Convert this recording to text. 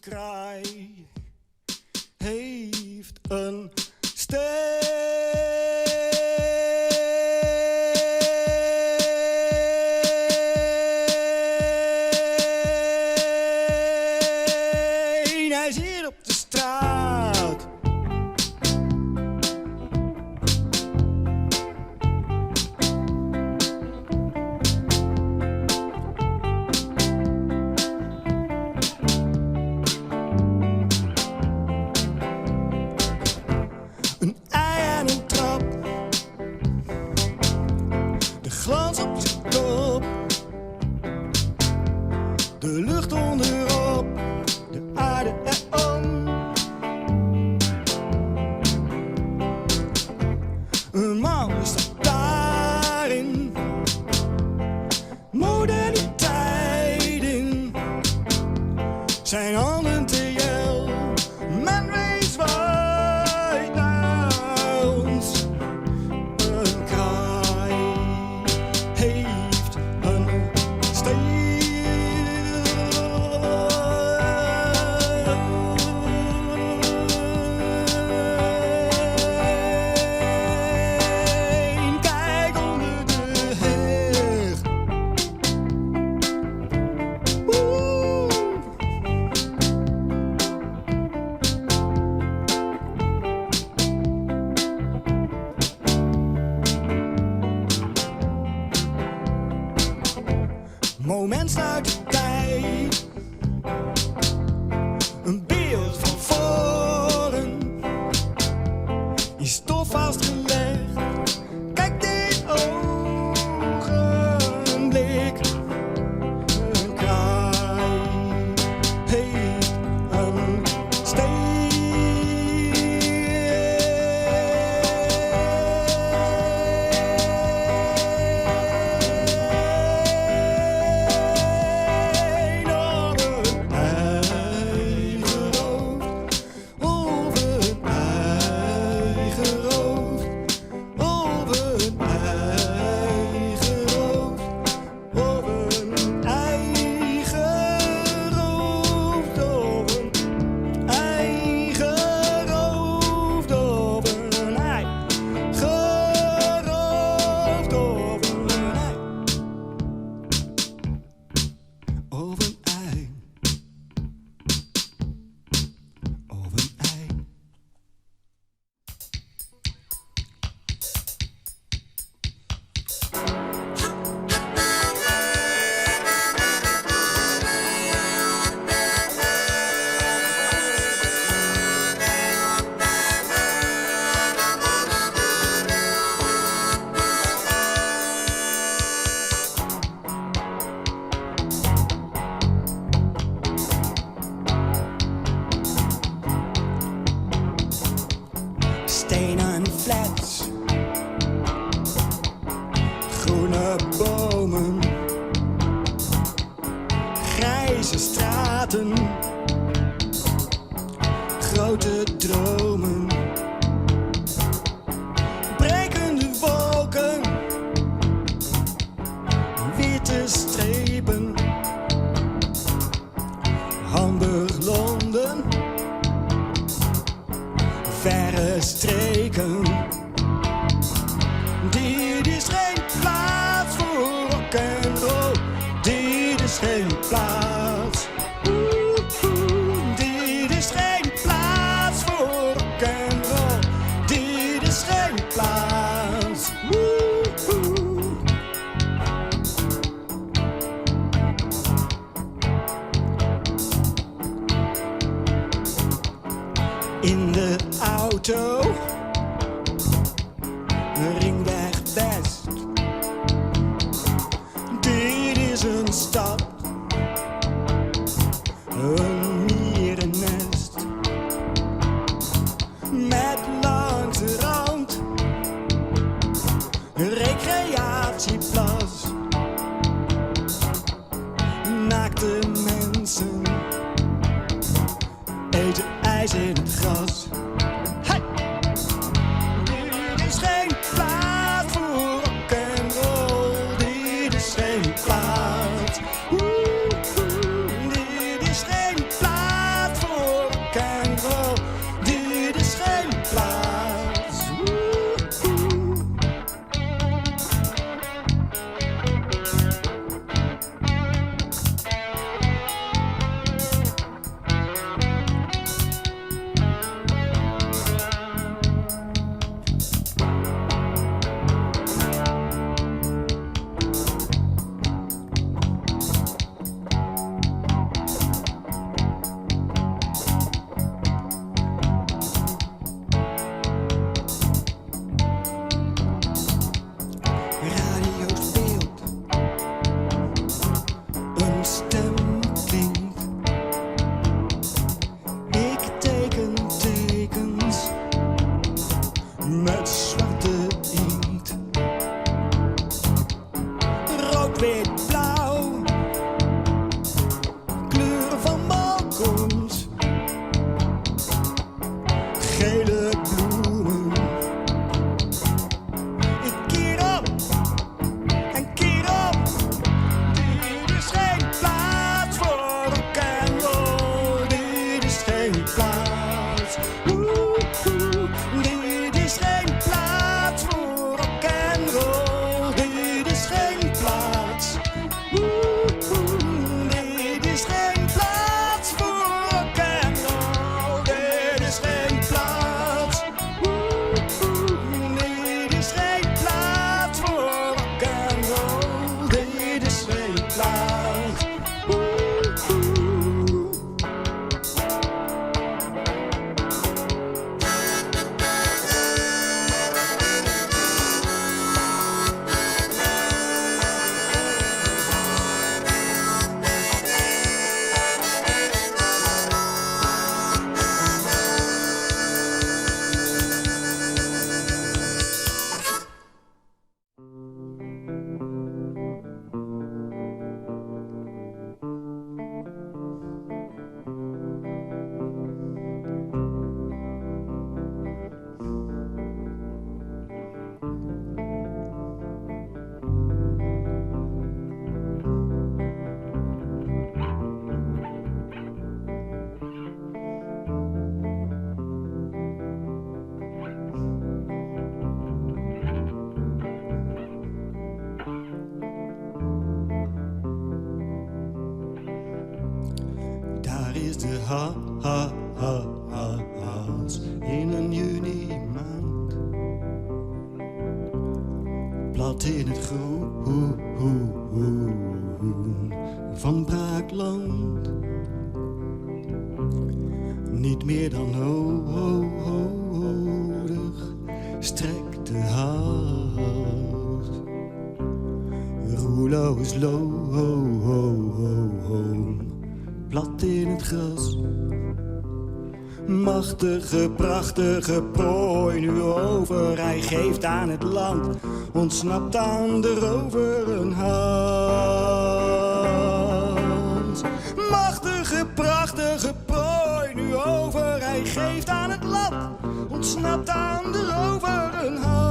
kraai heeft een steen. Hij is hier op de straat. Een ei en een trap. De glans op zijn kop. De lucht onderop. De aarde erom. Een man staat daarin. Moderniteit in. Zijn handen te jel. Men wees waait naar ons. Een kraai heeft een steen. Kijk onder de heg. Moment uit de tijd. Een beeld van voren. Die stof vastgelegd. Kijk dit ogenblik. Een kraai heeft een steen op een eigen hoofd. Op een eigen hoofd. Op een eigen hoofd. Op een eigen hoofd. Op een eigen hoofd. Op een eigen hoofd. Op een ei. Op een ei. Op een ei. Stenen flats, groene bomen, grijze straten, grote dromen, brekende wolken, witte strepen, Hamburg, Londen. Verre streken. Dit is geen plaats voor rock'n'roll. Dit is geen plaats. Dit is geen plaats voor rock'n'roll. Dit is geen plaats. In de auto, Ringweg West. Dit is een stad, een mierennest. Met langs de rand, een recreatieplas. Naakte mensen eten ijs in het gras. Hey! Dit is geen plaats voor rock'n'roll. Dit is geen plaats. Dit is geen plaats eerste haas in een juni maand. Plat in het groen van braakland. Niet meer dan nodig, strekt de haast. Roerloos loom, plat in het gras. Machtige, prachtige prooi nu over. Hij geeft aan het land, ontsnapt aan de rover een haas. Machtige, prachtige prooi nu over. Hij geeft aan het land, ontsnapt aan de rover een haas.